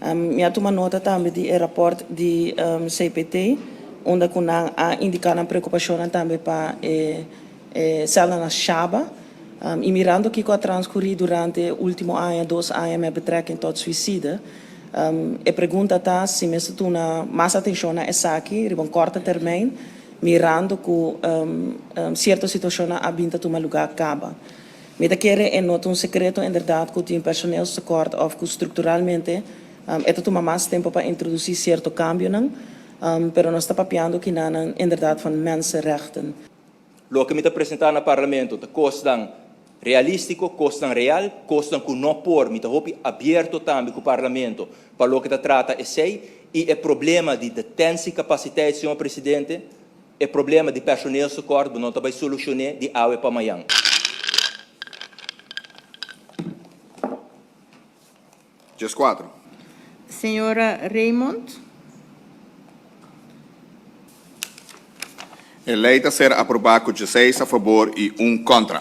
Me ha tomado nota também do rapport de CPT, onde a indicar a preocupação também para cela na Chaba, e mirando o que ha transcorrido durante o último ano, 2 anos, met betrekking tot suicídio. E pergunta tá se me se tuna mais atenção a essa aqui, em curto termine, mirando que certa situação a binta toma lugar acaba. Me da querer é nota secreto, em verdade, que tem personeel tekort of que estruturalmente é toma mais tempo para introduzir certo cambio, pero nós está papiando que não, em verdade, van mensenrechten. Lo que me está apresentando no Parlamento, te costan realístico, costan real, costan que não por, me está aberto também com o Parlamento, para lo que te trata é sei, e é problema de detenção e capacidade, senhor Presidente, é problema de personal socorro, não vai solucionar de água para amanhã. Just 4. Senhora Raymond. A lei está a ser aprovada com 16 a favor e 1 contra.